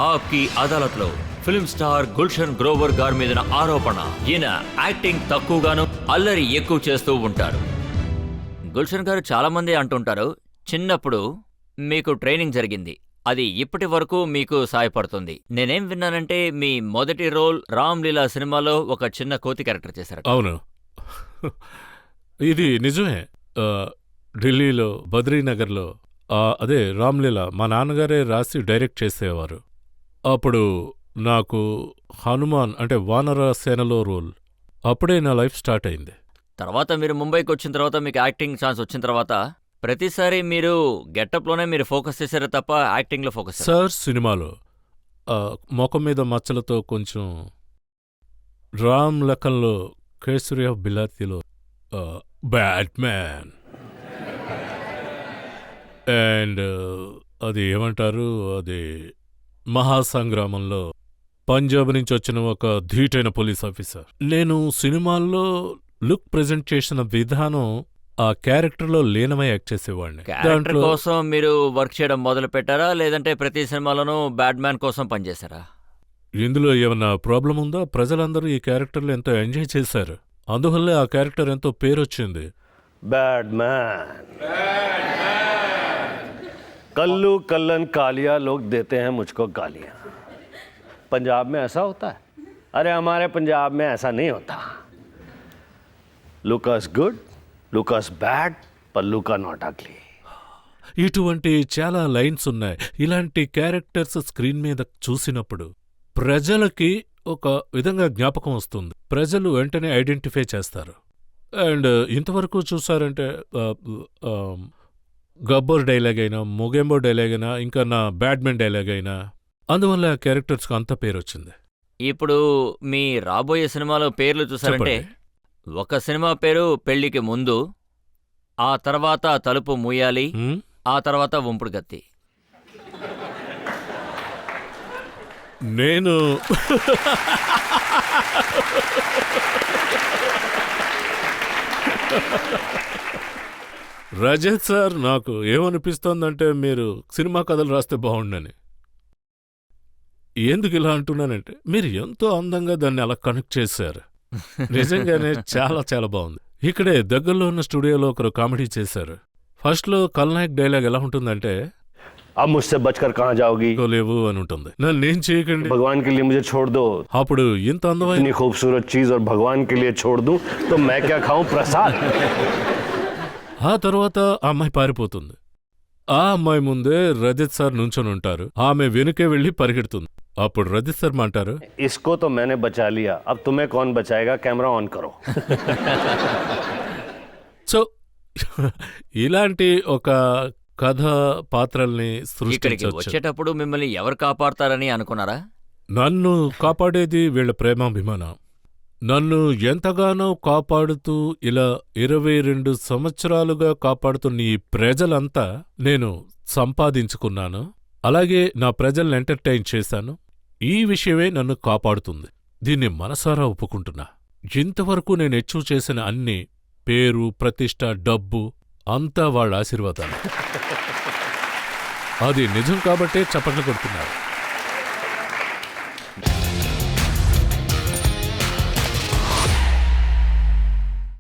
ఆప్కి అదాలత్లో film star Gulshan Grover గారి మీద ఆరోపణ. ఈయన యాక్టింగ్ తక్కువగాను అల్లరి ఎక్కువ చేస్తూ ఉంటారు. గుల్షన్ గారు చాలా మంది అంటుంటారు, చిన్నప్పుడు మీకు ట్రైనింగ్ జరిగింది, అది ఇప్పటి వరకు మీకు సాయపడుతుంది. నేనేం విన్నానంటే మీ మొదటి రోల్ రామ్ లీలా సినిమాలో ఒక చిన్న కోతి క్యారెక్టర్ చేశారు. అవును, ఇది నిజమే. ఢిల్లీలో బద్రీనగర్లో అదే రామ్లీలా మా నాన్నగారే రాసి డైరెక్ట్ చేసేవారు. అప్పుడు నాకు హనుమాన్ అంటే వానర సేనలో రోల్. అప్పుడే నా లైఫ్ స్టార్ట్ అయింది. తర్వాత మీరు ముంబైకి వచ్చిన తర్వాత మీకు యాక్టింగ్ ఛాన్స్ వచ్చిన తర్వాత ప్రతిసారి మీరు గెటప్లోనే మీరు ఫోకస్ చేశారు తప్ప యాక్టింగ్లో ఫోకస్. సార్ సినిమాలో ముఖం మీద మచ్చలతో కొంచెం, రామ్ లఖన్లో కేసరి ఆఫ్ బిలాతిలో బ్యాట్మ్యాన్, అండ్ అది ఏమంటారు, అది మహాసంగ్రామంలో పంజాబ్ నుంచి వచ్చిన ఒక ధీటైన పోలీస్ ఆఫీసర్. నేను సినిమాల్లో లుక్ ప్రెజెంట్ చేసిన విధానం ఆ క్యారెక్టర్లో లీనమై యాక్ట్ చేసేవాడిని. క్యారెక్టర్ కోసం మీరు వర్క్ చేయడం మొదలు పెట్టారా, లేదంటే ప్రతి సినిమాలోనూ బ్యాడ్ మ్యాన్ కోసం పనిచేశారా? ఇందులో ఏమన్నా ప్రాబ్లం ఉందా? ప్రజలందరూ ఈ క్యారెక్టర్లు ఎంతో ఎంజాయ్ చేశారు, అందువల్లే ఆ క్యారెక్టర్ ఎంతో పేరొచ్చింది. बैड मैन कल्लू कल्लन कालिया लोग देते हैं मुझको गालियां। पंजाब में ऐसा होता है? अरे हमारे पंजाब में ऐसा नहीं होता। लुकस गुड लुकस बैड पर लुका नॉट अगली. ఇటువంటి చాలా లైన్స్ ఉన్నాయి. ఇలాంటి క్యారెక్టర్స్ స్క్రీన్ మీద చూసినప్పుడు ప్రజలకి ఒక విధంగా జ్ఞాపకం వస్తుంది, ప్రజలు వెంటనే ఐడెంటిఫై చేస్తారు. అండ్ ఇంతవరకు చూసారంటే గబ్బర్ డైలాగ్ అయినా, మొగెంబో డైలాగ్ అయినా, ఇంకా నా బ్యాడ్మెన్ డైలాగ్ అయినా, అందువల్ల ఆ క్యారెక్టర్స్కి అంత పేరు వచ్చింది. ఇప్పుడు మీ రాబోయే సినిమాలో పేర్లు చూసారంటే, ఒక సినిమా పేరు పెళ్లికి ముందు, ఆ తర్వాత తలుపు మూయాలి, ఆ తర్వాత ఉంపుడు గత్తి. నేను రజత్ సార్, నాకు ఏమనిపిస్తోందంటే మీరు సినిమా కథలు రాస్తే బాగుండని. ఎందుకు ఇలా అంటున్నానంటే, మీరు ఎంతో అందంగా దాన్ని అలా కనెక్ట్ చేశారు. నిజంగానే చాలా చాలా బాగుంది. ఇక్కడే దగ్గరలో ఉన్న స్టూడియోలో ఒకరు కామెడీ చేశారు. ఫస్ట్లో కల్నాయక్ డైలాగ్ ఎలా ఉంటుందంటే, अब मुझसे बचकर कहाँ जाओगी, లేవు అని ఉంటుంది. నన్నేం చేయకండి, भगवान के लिए मुझे छोड़ दो. అప్పుడు ఇంత అందమైన इतनी खूबसूरत चीज और भगवान के लिए छोड़ दूं तो मैं क्या खाऊं प्रसाद. ఆ తర్వాత ఆ అమ్మాయి పారిపోతుంది. ఆ అమ్మాయి ముందే రజిత్ సార్ నుంచొని ఉంటారు, ఆమె వెనుకే వెళ్ళి పరిగెడుతుంది. అప్పుడు రజిత్ సార్ అంటారు, इसको तो मैंने बचा लिया, अब तुम्हें कौन बचाएगा, कैमरा ऑन करो. సో ఇలాంటి ఒక కథ పాత్రల్ని ఇక్కడికి సృష్టించవచ్చు. వచ్చేటప్పుడు మిమ్మల్ని ఎవరు కాపాడతారని అనుకున్నారా? నన్ను కాపాడేది వీళ్ళ ప్రేమాభిమానం. నన్ను ఎంతగానో కాపాడుతూ ఇలా 22 సంవత్సరాలుగా కాపాడుతున్న ఈ ప్రజలంతా నేను సంపాదించుకున్నాను. అలాగే నా ప్రజల్ని ఎంటర్టైన్ చేశాను. ఈ విషయమే నన్ను కాపాడుతుంది. దీన్ని మనసారా ఒప్పుకుంటున్నా. ఇంతవరకు నేను అచీవ్ చేసిన అన్ని, పేరు, ప్రతిష్ట, డబ్బు అంతా వాళ్ళ ఆశీర్వాదాలు. అది నిజం కాబట్టే చప్పట్లు కొడుతున్నారు.